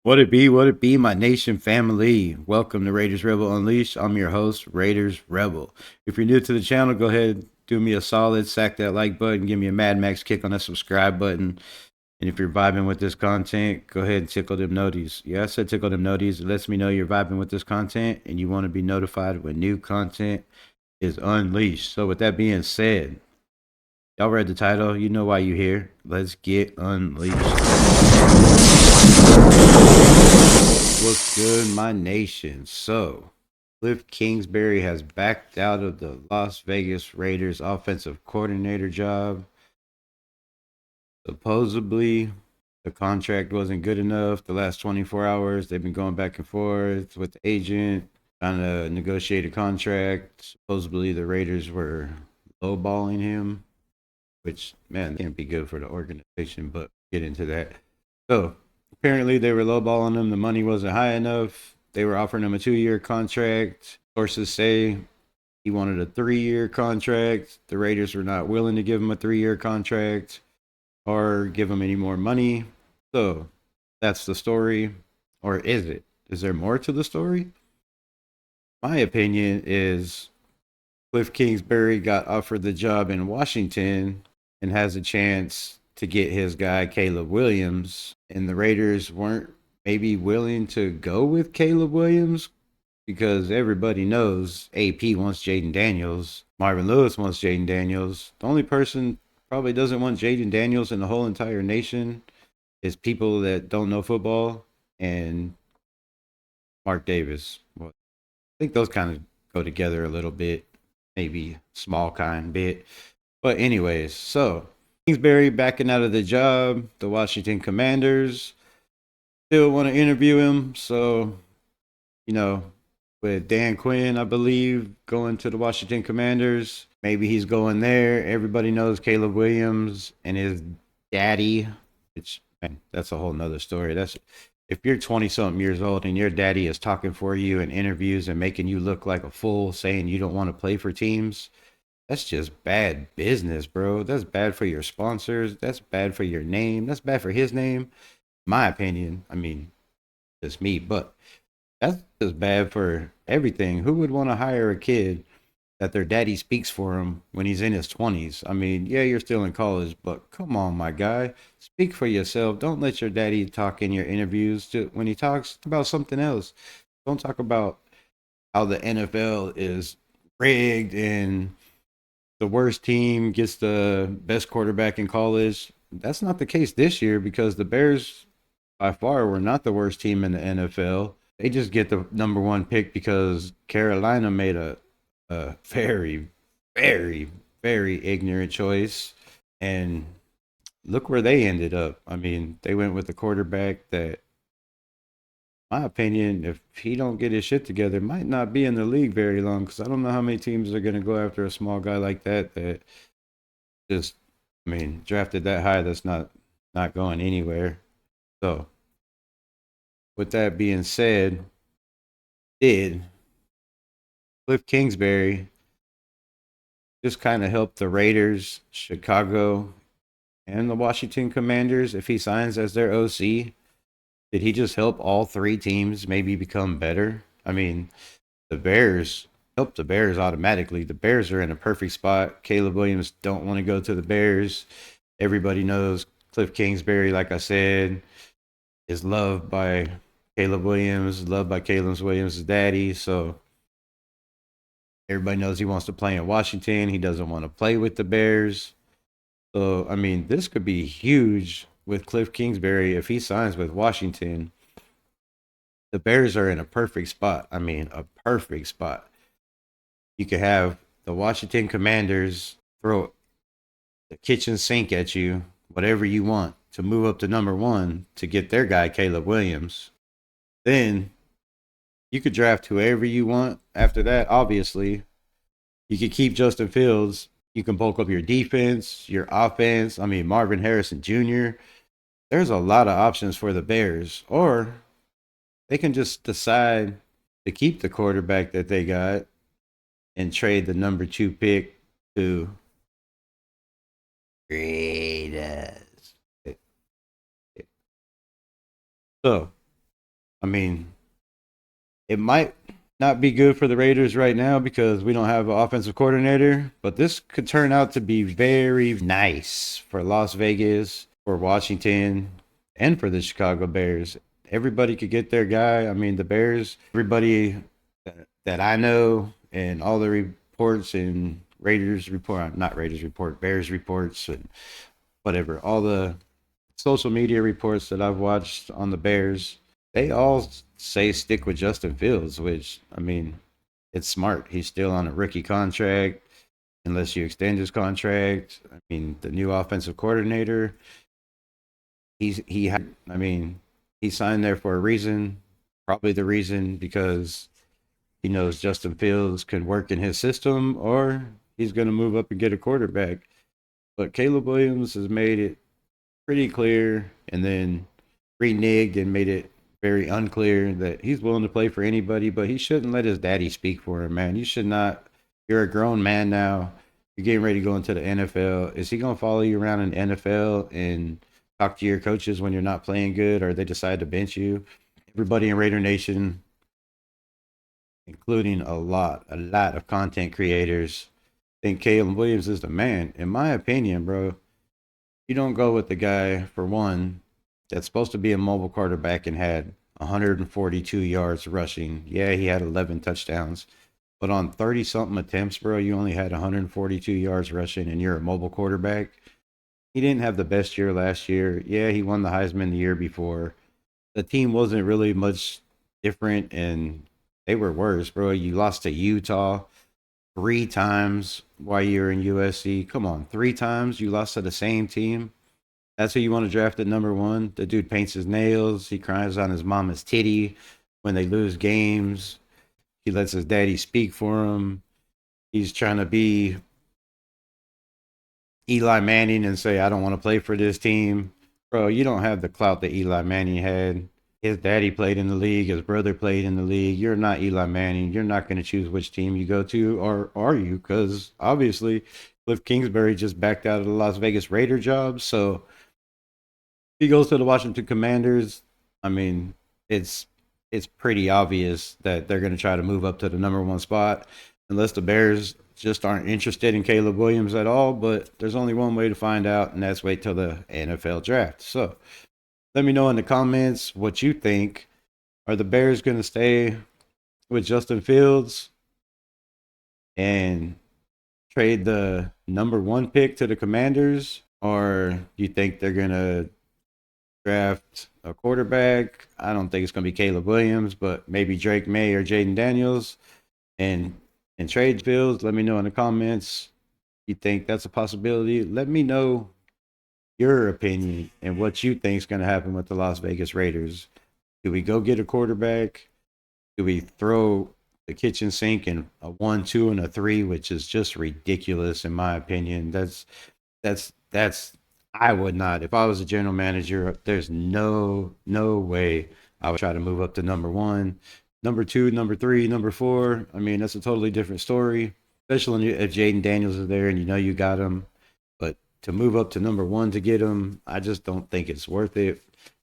What it be, my nation family? Welcome to Raiders Rebel Unleashed. I'm your host, Raiders Rebel. If you're new to the channel, go ahead, do me a solid, sack that like button, give me a Mad Max kick on that subscribe button. And if you're vibing with this content, go ahead and tickle them noties. Yeah, I said tickle them noties. It lets me know you're vibing with this content and you want to be notified when new content is unleashed. So with that being said, y'all read the title, you know why you're here. Let's get unleashed. What's good, my nation? So, Kliff Kingsbury has backed out of the Las Vegas Raiders offensive coordinator job. Supposedly, the contract wasn't good enough. The last 24 hours, they've been going back and forth with the agent, trying to negotiate a contract. Supposedly, the Raiders were lowballing him, which, man, can't be good for the organization, but get into that. So, apparently, they were lowballing him. The money wasn't high enough. They were offering him a 2-year contract. Sources say he wanted a 3-year contract. The Raiders were not willing to give him a 3-year contract or give him any more money. So, that's the story. Or is it? Is there more to the story? My opinion is Kliff Kingsbury got offered the job in Washington and has a chance to get his guy Caleb Williams, and the Raiders weren't maybe willing to go with Caleb Williams because everybody knows AP wants Jaden Daniels, Marvin Lewis wants Jaden Daniels. The only person probably doesn't want Jaden Daniels in the whole entire nation is people that don't know football and Mark Davis. Well, I think those kind of go together a little bit, maybe small kind bit. But anyways, so Kingsbury backing out of the job. The Washington Commanders still want to interview him. So, you know, with Dan Quinn, I believe, going to the Washington Commanders, maybe he's going there. Everybody knows Caleb Williams and his daddy, which, man, that's a whole nother story. That's if you're 20 something years old and your daddy is talking for you in interviews and making you look like a fool, saying you don't want to play for teams, that's just bad business, bro. That's bad for your sponsors. That's bad for your name. That's bad for his name. My opinion. I mean, it's me, but that's just bad for everything. Who would want to hire a kid that their daddy speaks for him when he's in his 20s? I mean, yeah, you're still in college, but come on, my guy. Speak for yourself. Don't let your daddy talk in your interviews. When he talks about something else, don't talk about how the NFL is rigged and the worst team gets the best quarterback in college. That's not the case this year because the Bears, by far, were not the worst team in the NFL. They just get the number one pick because Carolina made a very, very, very ignorant choice. And look where they ended up. I mean, they went with a quarterback that, my opinion, if he don't get his shit together, might not be in the league very long because I don't know how many teams are going to go after a small guy like that just, I mean, drafted that high, that's not going anywhere. So, with that being said, did Kliff Kingsbury just kind of help the Raiders, Chicago, and the Washington Commanders if he signs as their OC? Did he just help all three teams maybe become better? I mean, the Bears help the Bears automatically. The Bears are in a perfect spot. Caleb Williams don't want to go to the Bears. Everybody knows Kliff Kingsbury, like I said, is loved by Caleb Williams, loved by Caleb Williams' daddy. So everybody knows he wants to play in Washington. He doesn't want to play with the Bears. So, I mean, this could be huge with Kliff Kingsbury if he signs with Washington. The Bears are in a perfect spot. I mean, a perfect spot. You could have the Washington Commanders throw the kitchen sink at you, whatever you want, to move up to number one to get their guy, Caleb Williams. Then you could draft whoever you want after that, obviously. You could keep Justin Fields. You can bulk up your defense, your offense. I mean, Marvin Harrison Jr. There's a lot of options for the Bears. Or they can just decide to keep the quarterback that they got and trade the number 2 pick to Raiders. So I mean, it might not be good for the Raiders right now because we don't have an offensive coordinator, but this could turn out to be very nice for Las Vegas, for Washington, and for the Chicago Bears. Everybody could get their guy. I mean, the Bears, everybody that I know, and all the reports and Raiders report, not Raiders report, Bears reports, and whatever, all the social media reports that I've watched on the Bears, they all say stick with Justin Fields, which, I mean, it's smart. He's still on a rookie contract unless you extend his contract. I mean, the new offensive coordinator, I mean, he signed there for a reason. Probably the reason because he knows Justin Fields can work in his system, or he's going to move up and get a quarterback. But Caleb Williams has made it pretty clear and then reneged and made it very unclear that he's willing to play for anybody, but he shouldn't let his daddy speak for him, man. You should not. You're a grown man now. You're getting ready to go into the NFL. Is he going to follow you around in the NFL and talk to your coaches when you're not playing good or they decide to bench you? Everybody in Raider Nation, including a lot of content creators, think Caleb Williams is the man. In my opinion, bro, you don't go with the guy, for one, that's supposed to be a mobile quarterback and had 142 yards rushing. Yeah, he had 11 touchdowns, but on 30 something attempts, bro, you only had 142 yards rushing and you're a mobile quarterback. He didn't have the best year last year. Yeah, he won the Heisman the year before. The team wasn't really much different and they were worse, bro. You lost to Utah three times while you were in USC. Come on, three times you lost to the same team. That's who you want to draft at number one. The dude paints his nails. He cries on his mama's titty when they lose games. He lets his daddy speak for him. He's trying to be Eli Manning and say, I don't want to play for this team. Bro, you don't have the clout that Eli Manning had. His daddy played in the league. His brother played in the league. You're not Eli Manning. You're not going to choose which team you go to, or are you? Because obviously, Kliff Kingsbury just backed out of the Las Vegas Raider job. So he goes to the Washington Commanders. I mean, it's it's pretty obvious that they're going to try to move up to the number one spot, unless the Bears just aren't interested in Caleb Williams at all. But there's only one way to find out, and that's wait till the NFL draft. So let me know in the comments what you think. Are the Bears going to stay with Justin Fields and trade the number one pick to the Commanders, or do you think they're going to draft a quarterback? I don't think it's going to be Caleb Williams, but maybe Drake May or Jaden Daniels, and trade Fields. Let me know in the comments. You think that's a possibility? Let me know your opinion and what you think is going to happen with the Las Vegas Raiders. Do we go get a quarterback? Do we throw the kitchen sink in a 1, 2, and a 3, which is just ridiculous in my opinion? That's I would not. If I was a general manager, there's no way I would try to move up to number one, number two, number three, number four. I mean, that's a totally different story, especially if Jaden Daniels is there and you know you got him. But to move up to number one to get him, I just don't think it's worth it.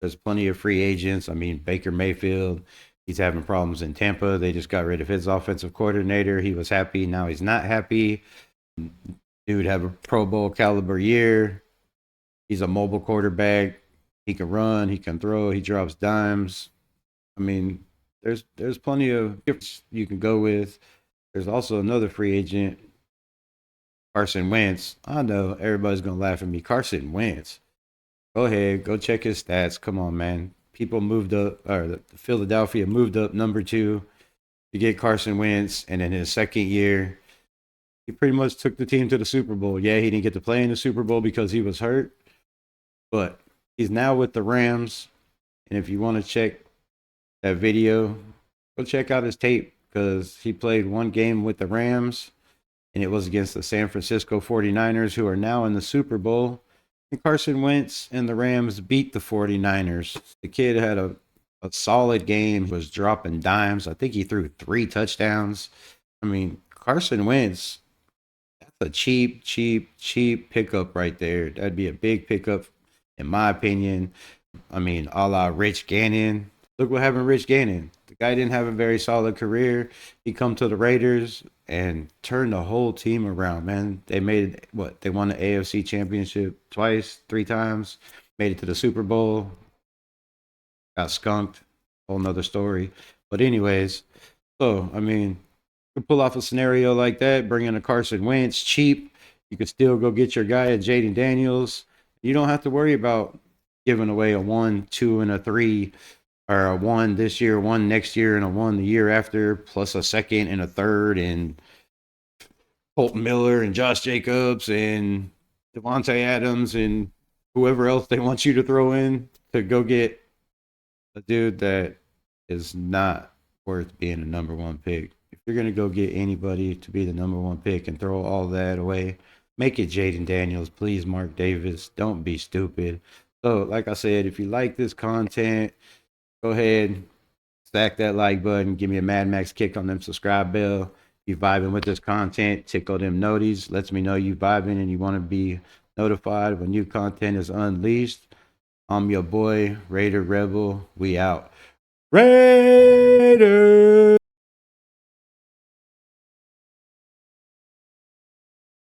There's plenty of free agents. I mean, Baker Mayfield, he's having problems in Tampa. They just got rid of his offensive coordinator. He was happy. Now he's not happy. Dude have a Pro Bowl caliber year. He's a mobile quarterback. He can run. He can throw. He drops dimes. I mean, there's plenty of gifts you can go with. There's also another free agent, Carson Wentz. I know everybody's gonna laugh at me. Carson Wentz. Go ahead, go check his stats. Come on, man. People moved up, or Philadelphia moved up number two to get Carson Wentz, and in his second year, he pretty much took the team to the Super Bowl. Yeah, he didn't get to play in the Super Bowl because he was hurt, but he's now with the Rams. And if you want to check that video, go check out his tape because he played one game with the Rams and it was against the San Francisco 49ers, who are now in the Super Bowl. And Carson Wentz and the Rams beat the 49ers. The kid had a solid game, was dropping dimes. I think he threw 3 touchdowns. I mean, Carson Wentz, a cheap pickup right there. That'd be a big pickup, in my opinion. I mean, a la Rich Gannon. Look what happened to Rich Gannon. The guy didn't have a very solid career. He come to the Raiders and turned the whole team around, man. They made what? They won the AFC championship twice, 3 times, made it to the Super Bowl, got skunked. Whole nother story. But anyways, so I mean, you pull off a scenario like that, bring in a Carson Wentz cheap. You could still go get your guy at Jaden Daniels. You don't have to worry about giving away a 1, 2, and a 3, or a 1 this year, 1 next year, and a 1 the year after, plus a second and a third, and Colton Miller and Josh Jacobs and Devontae Adams and whoever else they want you to throw in to go get a dude that is not worth being a number 1 pick. If you're gonna go get anybody to be the number 1 pick and throw all that away, make it Jaden Daniels, please. Mark Davis, don't be stupid. So, like I said, if you like this content, go ahead, stack that like button, give me a Mad Max kick on them subscribe bell. You vibing with this content, tickle them noties, lets me know you vibing and you want to be notified when new content is unleashed. I'm your boy, Raider Rebel. We out. Ray!